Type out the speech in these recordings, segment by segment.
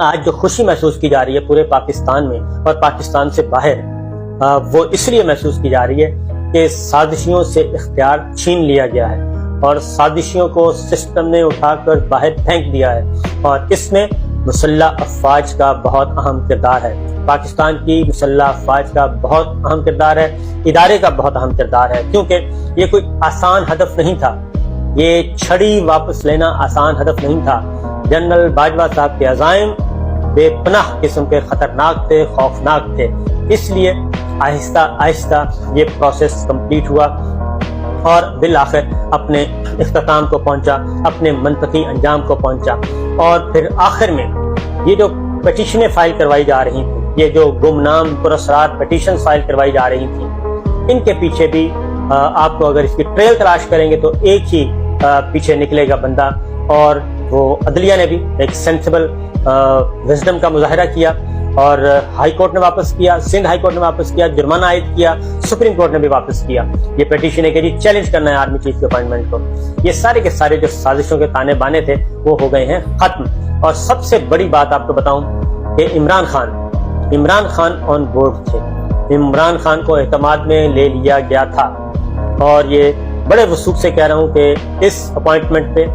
آج جو خوشی محسوس کی جا رہی ہے پورے پاکستان میں اور پاکستان سے باہر، وہ اس لیے محسوس کی جا رہی ہے کہ سازشیوں سے اختیار چھین لیا گیا ہے اور سازشیوں کو سسٹم نے اٹھا کر باہر پھینک دیا ہے، اور اس میں مسلح افواج کا بہت اہم کردار ہے۔ پاکستان کی مسلح افواج کا بہت اہم کردار ہے، ادارے کا بہت اہم کردار ہے، کیونکہ یہ کوئی آسان ہدف نہیں تھا، یہ چھڑی واپس لینا آسان ہدف نہیں تھا۔ جنرل باجوہ صاحب کے عزائم بے پناہ قسم کے خطرناک تھے، خوفناک تھے، اس لیے آہستہ آہستہ یہ پروسیس کمپلیٹ ہوا اور بالآخر اپنے اختتام کو پہنچا، اپنے منطقی انجام کو پہنچا۔ اور پھر آخر میں یہ جو پٹیشنیں فائل کروائی جا رہی تھیں، یہ جو گمنام پراسرار پٹیشن فائل کروائی جا رہی تھیں، ان کے پیچھے بھی آپ کو اگر اس کی ٹریل تلاش کریں گے تو ایک ہی پیچھے نکلے گا بندہ، اور وہ عدلیہ نے بھی ایک سینسیبل وزڈم کا مظاہرہ کیا اور ہائی کورٹ نے واپس کیا، سندھ ہائی کورٹ نے واپس کیا، جرمانہ عائد کیا، سپریم کورٹ نے بھی واپس کیا۔ یہ پیٹیشن ہے کہ جی چیلنج کرنا ہے آرمی چیف کی اپائنٹمنٹ کو۔ یہ سارے کے سارے جو سازشوں کے تانے بانے تھے وہ ہو گئے ہیں ختم۔ اور سب سے بڑی بات آپ کو بتاؤں کہ عمران خان آن بورڈ تھے، عمران خان کو اعتماد میں لے لیا گیا تھا، اور یہ بڑے وثوق سے کہہ رہا ہوں کہ اس اپوائنٹمنٹ پہ،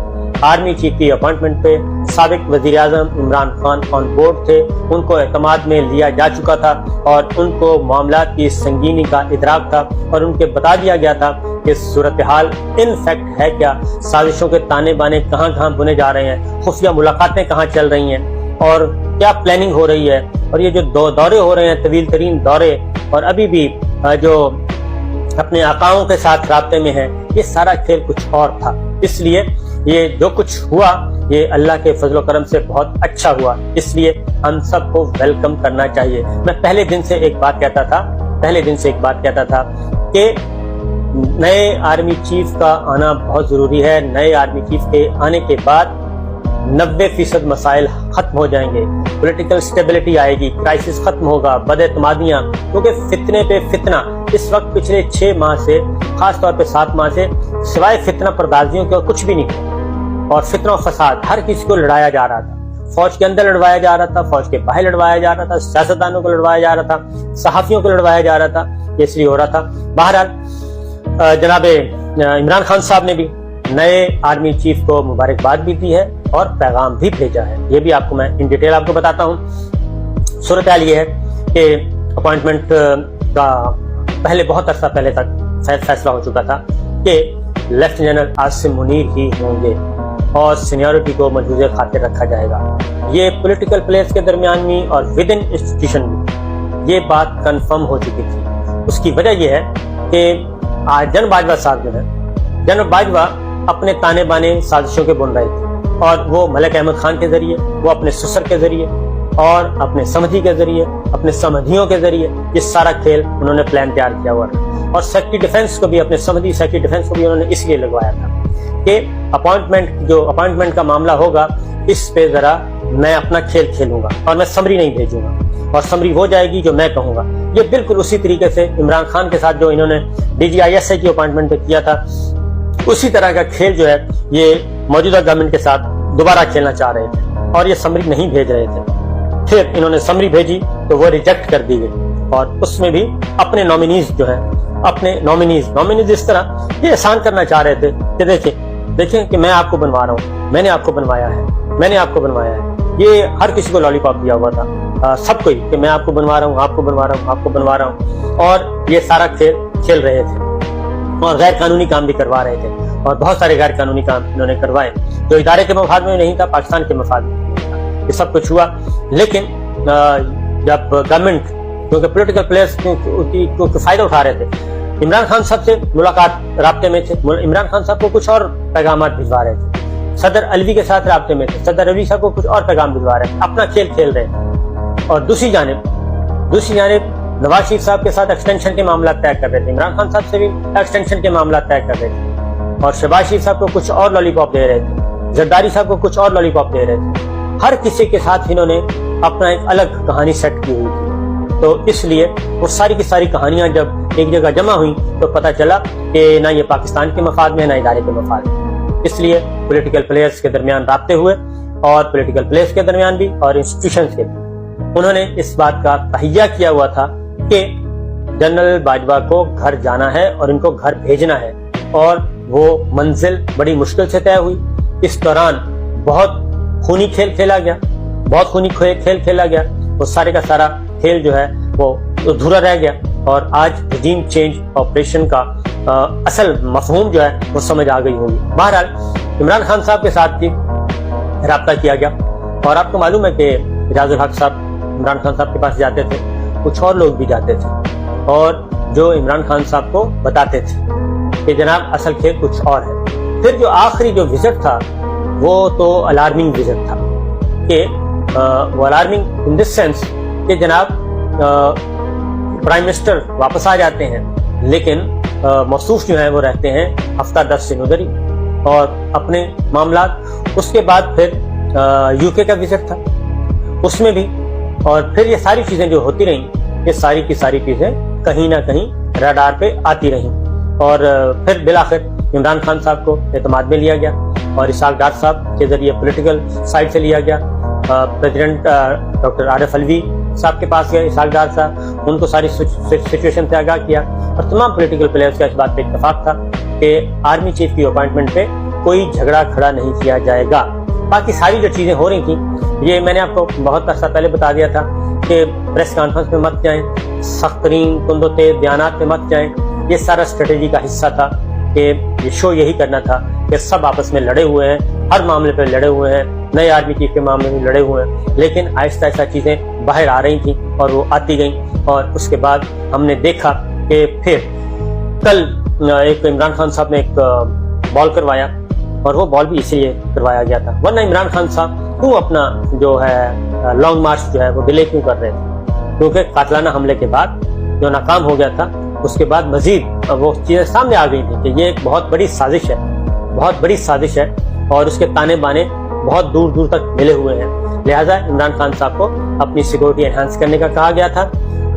آرمی چیف کی اپوائنٹمنٹ پہ سابق وزیر اعظم عمران خان آن بورڈ تھے، ان کو اعتماد میں لیا جا چکا تھا اور ان کو معاملات کی سنگینی کا ادراک تھا، اور ان کے بتا دیا گیا تھا کہ صورتحال ان فیکٹ ہے کیا، سازشوں کے تانے بانے کہاں کہاں بنے جا رہے ہیں، خفیہ ملاقاتیں کہاں چل رہی ہیں اور کیا پلاننگ ہو رہی ہے، اور یہ جو دورے ہو رہے ہیں، طویل ترین دورے، اور ابھی بھی جو اپنے آقاؤں کے ساتھ رابطے میں ہیں، یہ سارا کھیل کچھ اور تھا۔ اس لیے یہ جو کچھ ہوا یہ اللہ کے فضل و کرم سے بہت اچھا ہوا، اس لیے ہم سب کو ویلکم کرنا چاہیے۔ میں پہلے دن سے ایک بات کہتا تھا کہ نئے آرمی چیف کا آنا بہت ضروری ہے۔ نئے آرمی چیف کے آنے کے بعد 90% مسائل ختم ہو جائیں گے، پولیٹیکل سٹیبلٹی آئے گی، کرائسس ختم ہوگا، بد اعتمادیاں، کیونکہ فتنے پہ فتنہ اس وقت پچھلے 6 ماہ سے، خاص طور پہ 7 ماہ سے، سوائے فتنہ پردازیوں کے کچھ بھی نہیں، اور فتنہ و فساد ہر کسی کو لڑایا جا رہا تھا، فوج کے اندر لڑوایا جا رہا تھا، فوج کے باہر لڑوایا جا رہا تھا، سیاستدانوں کو لڑوایا جا رہا تھا، صحافیوں کو لڑوایا جا رہا تھا، یہ اس لیے ہو رہا تھا۔ بہرحال جناب عمران خان صاحب نے بھی نئے آرمی چیف کو مبارکباد بھی دی ہے اور پیغام بھی بھیجا ہے، یہ بھی آپ کو میں ان ڈیٹیل آپ کو بتاتا ہوں۔ صورتحال یہ ہے کہ اپوائنٹمنٹ کا پہلے بہت عرصہ پہلے تک فیصلہ ہو چکا تھا کہ لیفٹیننٹ جنرل عاصم منیر ہی ہوں گے اور سینیورٹی کو ملحوظ خاطر رکھا جائے گا۔ یہ پولیٹیکل پلیئرز کے درمیان بھی اور ود ان انسٹیٹیوشن بھی یہ بات کنفرم ہو چکی تھی۔ اس کی وجہ یہ ہے کہ جنرل باجوہ صاحب جو ہے، جنرل باجوہ اپنے تانے بانے سازشوں کے بن رہے تھے، اور وہ ملک احمد خان کے ذریعے، وہ اپنے سسر کے ذریعے اور اپنے سمدھی کے ذریعے، اپنے سمدھیوں کے ذریعے یہ سارا کھیل انہوں نے پلان تیار کیا ہوا تھا، اور سیکرٹری ڈیفنس کو بھی، اپنے سمدھی سیکرٹری ڈیفنس کو بھی انہوں نے اس لیے لگوایا تھا کہ اپوائنٹمنٹ کا معاملہ ہوگا، اس پہ ذرا میں اپنا کھیل کھیلوں گا اور میں سمری نہیں بھیجوں گا، اور سمری ہو جائے گی جو میں کہوں گا۔ یہ بالکل اسی طریقے سے عمران خان کے ساتھ جو انہوں نے DGISI کی اپوائنٹمنٹ پہ کیا تھا، اسی طرح کا کھیل جو ہے یہ موجودہ گورنمنٹ کے ساتھ دوبارہ کھیلنا چاہ رہے تھے، اور یہ سمری نہیں بھیج رہے تھے۔ پھر انہوں نے سمری بھیجی تو وہ ریجیکٹ کر دی گئی، اور اس میں بھی اپنے نامینیز جو ہیں، اپنے نامینیز اس طرح یہ احسان کرنا چاہ رہے تھے کہ دیکھیں کہ میں آپ کو بنوا رہا ہوں، میں نے آپ کو بنوایا ہے۔ یہ ہر کسی کو لالی پاپ دیا ہوا تھا، سب کو ہی، کہ میں آپ کو بنوا رہا ہوں، اور یہ سارا کھیل رہے تھے اور غیر قانونی کام بھی کروا رہے تھے، اور بہت سارے غیر قانونی کام انہوں نے کروائے جو ادارے کے مفاد میں نہیں تھا، پاکستان کے مفاد میں نہیں تھا۔ یہ سب کچھ ہوا، لیکن جب گورنمنٹ، کیونکہ پولیٹیکل پلیئرز کو فائدہ اٹھا رہے تھے، عمران خان صاحب سے ملاقات رابطے میں تھے، عمران خان صاحب کو کچھ اور پیغامات بھجوا رہے تھے، صدر علوی کے ساتھ رابطے میں تھے، صدر علوی صاحب کو کچھ اور پیغام بھجوا رہے تھے، اپنا کھیل کھیل رہے تھے، اور دوسری جانب نواز شریف صاحب کے ساتھ ایکسٹینشن کے معاملات طے کر رہے تھے، عمران خان صاحب سے بھی ایکسٹینشن کے معاملات طے کر رہے تھے، اور شہباز شریف صاحب کو کچھ اور لالی پاپ دے رہے تھے، زرداری صاحب کو کچھ اور لالی پاپ دے رہے تھے۔ ہر کسی کے ساتھ انہوں نے اپنا ایک الگ کہانی سیٹ کی ہوئی تھی، تو اس لیے وہ ساری کی ساری کہانیاں جب ایک جگہ جمع ہوئی تو پتہ چلا کہ نہ یہ پاکستان کے مفاد میں، نہ ادارے کے مفاد میں۔ اس لیے پولیٹیکل پلیئرز کے درمیان رابطے ہوئے، اور پولیٹیکل پلیس کے درمیان بھی اور انسٹیٹیوشنز کے بھی۔ انہوں نے اس بات کا تہیہ کیا ہوا تھا کہ جنرل باجوہ کو گھر جانا ہے اور ان کو گھر بھیجنا ہے، اور وہ منزل بڑی مشکل سے طے ہوئی۔ اس دوران بہت خونی کھیل کھیلا گیا، وہ سارے کا سارا کھیل جو ہے وہ ادھورا رہ گیا، اور آج رجیم چینج آپریشن کا اصل مفہوم جو ہے وہ سمجھ آ گئی ہوگی۔ بہرحال عمران خان صاحب کے ساتھ بھی رابطہ کیا گیا، اور آپ کو معلوم ہے کہ اعجاز الحق صاحب عمران خان صاحب کے پاس جاتے تھے، کچھ اور لوگ بھی جاتے تھے، اور جو عمران خان صاحب کو بتاتے تھے کہ جناب اصل کھیل کچھ اور ہے۔ پھر جو آخری جو وزٹ تھا وہ تو الارمنگ وزٹ تھا، کہ وہ الارمنگ ان دس سینس کہ جناب پرائم منسٹر واپس آ جاتے ہیں، لیکن موصوف جو ہیں وہ رہتے ہیں ہفتہ 10 دن ادھر ہی اور اپنے معاملات۔ اس کے بعد پھر یو کے کا وزٹ تھا، اس میں بھی، اور پھر یہ ساری چیزیں جو ہوتی رہیں، یہ ساری کی ساری چیزیں کہیں نہ کہیں ریڈار پہ آتی رہیں، اور پھر بالآخر عمران خان صاحب کو اعتماد میں لیا گیا، اور اسحاق ڈار صاحب کے ذریعے پولیٹیکل سائڈ سے لیا گیا۔ پریزیڈنٹ ڈاکٹر عارف علوی صاحب کے پاس گئے اسحاق ڈار صاحب، ان کو ساری سچویشن سے آگاہ کیا، اور تمام پولیٹیکل پلیئرز کا اس بات پہ اتفاق تھا کہ آرمی چیف کی اپوائنٹمنٹ پہ کوئی جھگڑا کھڑا نہیں کیا جائے گا۔ باقی ساری جو چیزیں ہو رہی تھیں، یہ میں نے آپ کو بہت عرصہ پہلے بتا دیا تھا کہ پریس کانفرنس میں مت جائیں، سخت ترین تند و تیز بیانات پہ مت جائیں، یہ سارا اسٹریٹجی کا حصہ تھا کہ یہ شو یہی کرنا تھا کہ سب آپس میں لڑے ہوئے ہیں، ہر معاملے پہ لڑے ہوئے ہیں، نئے آرمی چیف کے معاملے میں لڑے ہوئے ہیں، لیکن آہستہ آہستہ چیزیں باہر آ رہی تھیں اور وہ آتی گئیں، اور اس کے بعد ہم نے دیکھا کہ پھر کل ایک عمران خان صاحب نے ایک بال کروایا، اور وہ بال بھی اسی لیے کروایا گیا تھا، ورنہ عمران خان صاحب کیوں اپنا جو ہے لانگ مارچ جو ہے وہ ڈیلے کیوں کر رہے تھے؟ کیونکہ قاتلانہ حملے کے بعد جو ناکام ہو گیا تھا، اس کے بعد مزید وہ چیزیں سامنے آ گئی تھیں کہ یہ ایک بہت بڑی سازش ہے، اور اس کے تانے بانے بہت دور دور تک ملے ہوئے ہیں۔ لہٰذا عمران خان صاحب کو اپنی سیکورٹی انہانس کرنے کا کہا گیا تھا،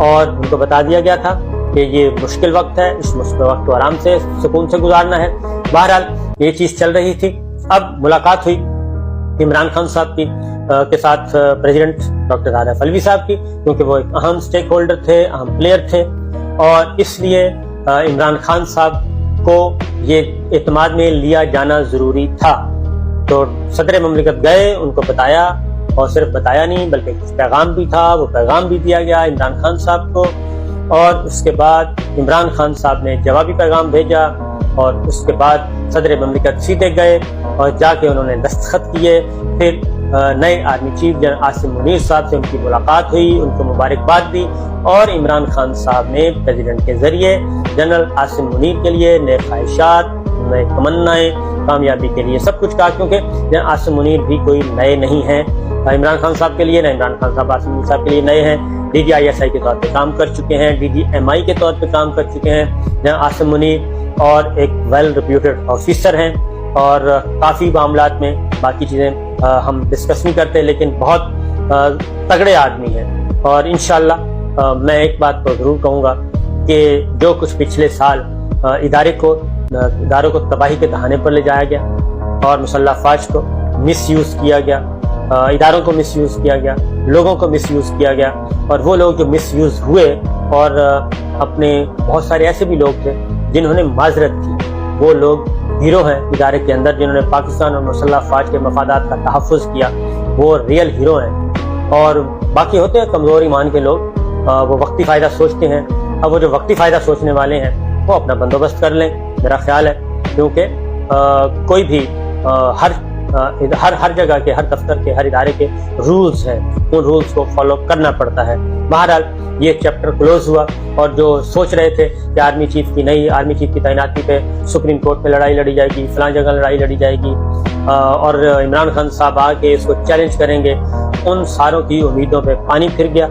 اور ان کو بتا دیا گیا تھا کہ یہ مشکل وقت ہے، اس مشکل وقت کو آرام سے سکون سے گزارنا ہے۔ بہرحال یہ چیز چل رہی تھی۔ اب ملاقات ہوئی عمران خان صاحب کی کے ساتھ پریزیڈنٹ ڈاکٹر عارف علوی صاحب کی، کیونکہ وہ ایک اہم سٹیک ہولڈر تھے، اہم پلیئر تھے، اور اس لیے عمران خان صاحب کو یہ اعتماد میں لیا جانا ضروری تھا۔ تو صدر مملکت گئے، ان کو بتایا، اور صرف بتایا نہیں بلکہ کچھ پیغام بھی تھا، وہ پیغام بھی دیا گیا عمران خان صاحب کو، اور اس کے بعد عمران خان صاحب نے جوابی پیغام بھیجا، اور اس کے بعد صدر مملکت سیدھے گئے اور جا کے انہوں نے دستخط کیے۔ پھر نئے army chief general Asim Munir صاحب سے ان کی ملاقات ہوئی، ان کو مبارکباد دی، اور عمران خان صاحب نے پریزیڈنٹ کے ذریعے جنرل عاصم منیر کے لیے نئے خواہشات، نئے تمنائیں، کامیابی کے لیے سب کچھ کہا، کیونکہ جنرل عاصم منیر بھی کوئی نئے نہیں ہیں عمران خان صاحب کے لیے، نہ عمران خان صاحب عاصم منیر صاحب کے لیے نئے ہیں۔ DGISI کے طور پہ کام کر چکے ہیں، DGMI کے طور پہ کام کر چکے ہیں جنرل عاصم منیر، اور ایک ویل ریپیوٹڈ آفیسر ہیں، اور کافی معاملات میں باقی چیزیں ہم ڈسکس نہیں کرتے، لیکن بہت تگڑے آدمی ہیں۔ اور انشاءاللہ میں ایک بات تو ضرور کہوں گا کہ جو کچھ پچھلے سال اداروں کو تباہی کے دہانے پر لے جایا گیا، اور مسلح افواج کو مس یوز کیا گیا، اداروں کو مس یوز کیا گیا، لوگوں کو مس یوز کیا گیا، اور وہ لوگ جو مس یوز ہوئے، اور اپنے بہت سارے ایسے بھی لوگ تھے جنہوں نے معذرت کی، وہ لوگ ہیرو ہیں ادارے کے اندر، جنہوں نے پاکستان اور مسلح افواج کے مفادات کا تحفظ کیا، وہ ریئل ہیرو ہیں۔ اور باقی ہوتے ہیں کمزور ایمان کے لوگ، وہ وقتی فائدہ سوچتے ہیں۔ اب وہ جو وقتی فائدہ سوچنے والے ہیں وہ اپنا بندوبست کر لیں، میرا خیال ہے، کیونکہ کوئی بھی ہر جگہ کے، ہر دفتر کے، ہر ادارے کے رولز ہیں، ان رولز کو فالو کرنا پڑتا ہے۔ بہرحال یہ چیپٹر کلوز ہوا، اور جو سوچ رہے تھے کہ آرمی چیف کی تعیناتی پہ سپریم کورٹ میں لڑائی لڑی جائے گی، فلاں جگہ لڑائی لڑی جائے گی، اور عمران خان صاحب آ کے اس کو چیلنج کریں گے، ان ساروں کی امیدوں پہ پانی پھر گیا۔